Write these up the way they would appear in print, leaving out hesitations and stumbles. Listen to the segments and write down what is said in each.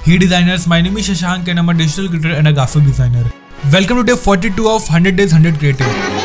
Hey designers, my name is Shashank and I'm a digital creator and a graphic designer. Welcome to day 42 of 100 days 100 creative.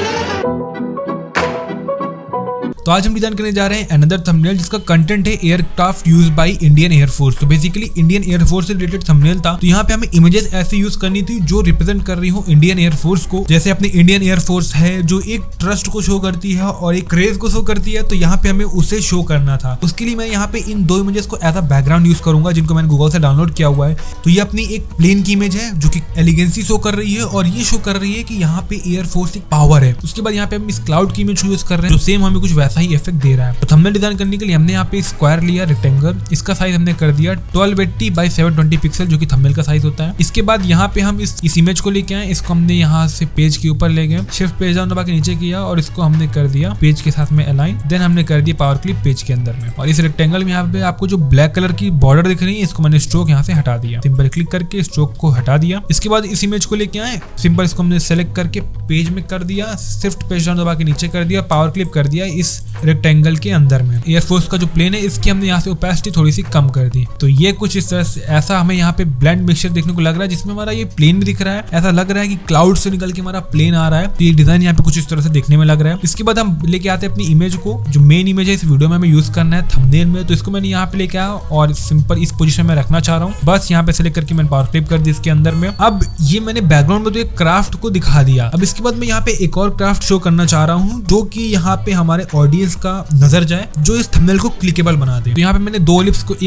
तो आज हम design करने जा रहे हैं another thumbnail जिसका कंटेंट है aircraft used by Indian air force. तो बेसिकली इंडियन एयरफोर्स से रिलेटेड थंबनेल था। तो यहाँ पे हमें इमेजेस ऐसे यूज करनी थी जो रिप्रेजेंट कर रही हो इंडियन एयरफोर्स को। जैसे अपनी इंडियन एयरफोर्स है जो एक ट्रस्ट को शो करती है और एक क्रेज को शो करती है, तो यहाँ पे हमें उसे शो करना था। उसके लिए मैं यहाँ पे इन दो इमेजेस को एज अ बैकग्राउंड यूज करूंगा जिनको मैंने गूगल से डाउनलोड किया हुआ है। तो ये अपनी एक प्लेन की इमेज है जो कि एलिगेंसी शो कर रही है और ये शो कर रही है कि यहाँ पे एयरफोर्स एक पावर है। उसके बाद यहाँ पे हम इस क्लाउड की इमेज यूज कर रहे हैं जो सेम हमें कुछ वैसा ही इफेक्ट दे रहा है। तो थंबनेल डिजाइन करने के लिए हमने यहाँ पे स्क्वायर लिया, रेक्टेंगल, इसका साइज हमने कर दिया 1280 बाय 720 पिक्सल जो कि थंबनेल का साइज होता है। इसके बाद यहाँ पे हम इस इमेज को लेके आए, इसको हमने यहाँ से पेज के ऊपर ले गए, शिफ्ट पेज डाउन दबा के नीचे किया और इसको हमने कर दिया पेज के साथ में अलाइन। देन हमने कर दिया पावर क्लिप पेज के अंदर में। और इस रेक्टेंगल में यहाँ पे आपको जो ब्लैक कलर की बॉर्डर दिख रही है इसको मैंने स्ट्रोक यहाँ से हटा दिया, सिंपल क्लिक करके स्ट्रोक को हटा दिया। इसके बाद इस इमेज को लेके आए, सिंपल इसको हमने सेलेक्ट करके पेज में कर दिया, शिफ्ट पेज डाउन दबा के नीचे कर दिया, पावर क्लिप कर दिया इस रेक्टेंगल के अंदर में। एयरफोर्स का जो प्लेन है इसकी हमने यहाँ से ओपेसिटी थोड़ी सी कम कर दी। तो ये कुछ इस तरह से ऐसा हमें यहाँ पे ब्लेंड मिक्सचर देखने को लग रहा है जिसमें हमारा ये प्लेन भी दिख रहा है। ऐसा लग रहा है कि क्लाउड से निकल के हमारा प्लेन आ रहा है। तो ये डिजाइन यहाँ पे कुछ इस तरह से देखने में लग रहा है। इसके बाद हम लेके आते हैं अपनी इमेज को, जो मेन इमेज है इस वीडियो में हमें यूज करना है थंबनेल में। तो इसको मैंने यहाँ पे लेके आया और सिंपल इस पोजीशन में रखना चाह रहा हूँ। बस यहाँ पे सेलेक्ट करके मैंने पावर क्लिप कर दी इसके अंदर में। अब ये मैंने बैकग्राउंड में तो एक क्राफ्ट को दिखा दिया। अब इसके बाद मैं यहाँ पे एक और क्राफ्ट शो करना चाह रहा हूँ जो कि यहाँ पे हमारे ऑडियंस का नजर जाए, जो इस थंबनेल को क्लिकेबल बना दे। तो यहाँ पे मैंने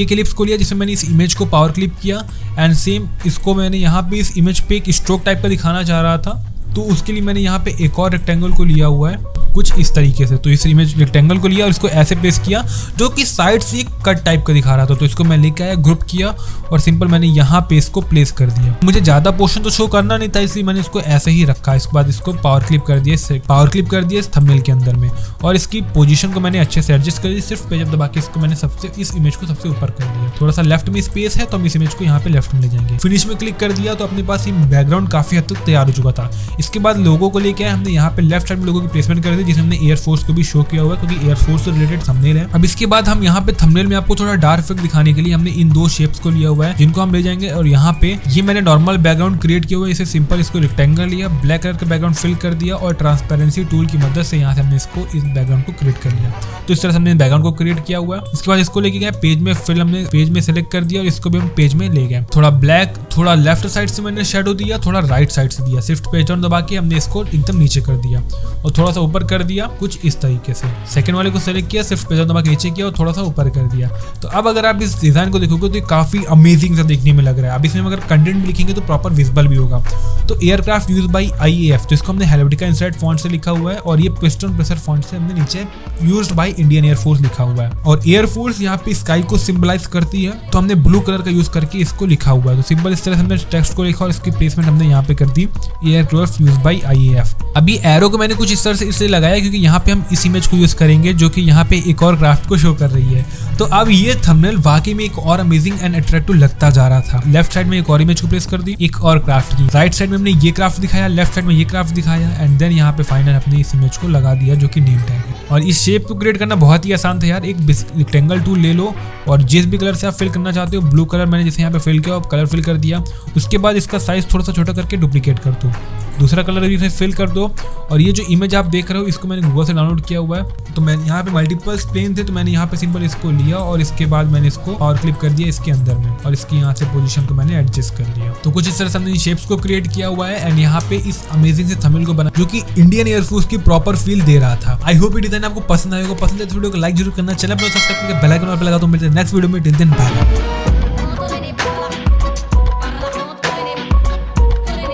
एक एलिप्स को लिया जिसमें मैंने इस इमेज को पावर क्लिप किया एंड सेम इसको मैंने यहाँ पे इस इमेज पे एक स्ट्रोक टाइप का दिखाना चाह रहा था। तो उसके लिए मैंने यहाँ पे एक और रेक्टेंगल को लिया हुआ है कुछ इस तरीके से। तो इस इमेज रेक्टेंगल को लिया और इसको ऐसे प्लेस किया जो कि साइड से एक कट टाइप का दिखा रहा था। तो इसको मैं लेके आया, ग्रुप किया और सिंपल मैंने यहाँ पे इसको प्लेस कर दिया। मुझे ज्यादा पोर्शन तो शो करना नहीं था इसलिए मैंने इसको ऐसे ही रखा। इसके बाद इसको पावर क्लिप कर दिया इस थंबनेल के अंदर में और इसकी पोजीशन को मैंने अच्छे से एडजस्ट कर दी। सिर्फ पेज दबा के इसको मैंने इस इमेज को सबसे ऊपर कर दिया। थोड़ा सा लेफ्ट में स्पेस है तो हम इस इमेज को यहाँ पे लेफ्ट में ले जाएंगे। फिनिश में क्लिक कर दिया तो अपने पास ये बैकग्राउंड काफी हद तक तैयार हो चुका था। इसके बाद लोगों को लेके हमने यहाँ पे लेफ्ट साइड में लोगों की प्लेसमेंट कर दी जिसमें हमने एयरफोर्स को भी शो किया हुआ है क्योंकि एयरफोर्स से रिलेटेड थंबनेल है। अब इसके बाद हम यहाँ पे थंबनेल में आपको थोड़ा डार्क इफेक्ट दिखाने के लिए हमने इन दो शेप्स को लिया हुआ है जिनको हम ले जाएंगे। और यहाँ पे ये मैंने नॉर्मल बैकग्राउंड क्रिएट किया हुआ है, इसे सिंपल इसको रेक्टेंगल लिया, ब्लैक कलर का बैकग्राउंड फिल कर दिया और ट्रांसपेरेंसी टूल की मदद से यहाँ से हमने इसको इस बैकग्राउंड को क्रिएट कर लिया। तो इस तरह से हमने बैकग्राउंड को क्रिएट किया हुआ है। इसके बाद इसको लेके गए पेज में, फिर हमने पेज में सेलेक्ट कर दिया और इसको भी हम पेज में ले गए। थोड़ा ब्लैक, थोड़ा लेफ्ट साइड से मैंने शेडो दिया, थोड़ा राइट साइड से दिया। शिफ्ट पेज डाउन दबा के हमने इसको एकदम नीचे कर दिया और थोड़ा सा ऊपर कर दिया कुछ इस तरीके से। सेकंड वाले को सेलेक्ट किया, शिफ्ट पेज डाउन दबा के नीचे किया और थोड़ा सा ऊपर कर दिया। तो अब अगर आप इस डिजाइन को देखोगे तो ये काफी अमेजिंग सा देखने में लग रहा है। अब इसमें अगर कंटेंट भी लिखेंगे तो प्रॉपर विजिबल भी होगा। तो एयरक्राफ्ट यूज्ड बाय IAF, तो इसको हमने हेलियोटिका इनसाइड फॉन्ट से लिखा हुआ है और ये पिस्टन प्रेशर फॉन्ट से हमने नीचे यूज्ड बाय इंडियन एयरफोर्स लिखा हुआ है। और एयरफोर्स यहाँ पे स्काई को सिंबलाइज करती है तो हमने ब्लू कलर का यूज करके इसको लिखा हुआ है। तो सिंपल इस तरह से हमने टेक्स्ट को लिखा और इसकी प्लेसमेंट हमने यहाँ पे कर दी एयरक्राफ्ट यूज्ड बाय IAF। अभी एरो को मैंने कुछ इस तरह से इसलिए लगाया क्योंकि यहाँ पे हम इस इमेज को यूज करेंगे जो कि यहाँ पे एक और क्राफ्ट को शो कर रही है। तो अब ये थंबनेल वाकई में एक और अमेजिंग एंड अट्रैक्टिव लगता जा रहा था। लेफ्ट साइड में एक और इमेज को प्लेस कर दी, एक और क्राफ्ट की, राइट साइड में हमने ये क्राफ्ट दिखाया, लेफ्ट साइड में ये क्राफ्ट दिखाया एंड देन यहाँ पे फाइनल अपने इस इमेज को लगा दिया जो कि नेम टैग है। और इस शेप को क्रिएट करना बहुत ही आसान था यार। एक रेक्टेंगल टूल ले लो और जिस भी कलर से आप फिल करना चाहते हो, ब्लू कलर मैंने जैसे यहाँ पे फिल किया और कलर फिल कर दिया। उसके बाद इसका साइज थोड़ा सा छोटा करके डुप्लीकेट कर दो, दूसरा कलर भी फिल कर दो। और ये जो इमेज आप देख रहे हो इसको मैंने गूगल से डाउनलोड किया हुआ है। तो मैंने यहाँ पे मल्टीपल प्लेन थे तो मैंने यहाँ पे सिंपल इसको लिया और इसके बाद मैंने इसको पावर क्लिप कर दिया इसके अंदर में और इसकी यहाँ से पोजीशन को मैंने एडजस्ट कर लिया। तो कुछ इस तरह से हमने शेप्स को क्रिएट किया हुआ है एंड यहाँ पे इस अमेजिंग से थंबनेल को बना जो कि इंडियन एयरफोर्स की प्रॉपर फील दे रहा था। आई होप ये डिजाइन आपको पसंद आएगा। पसंद है तो वीडियो को लाइक जरूर करना, चैनल पर सब्सक्राइब करके बेल आइकन पर लगा दो। मिलते हैं नेक्स्ट वीडियो में। Till then bye.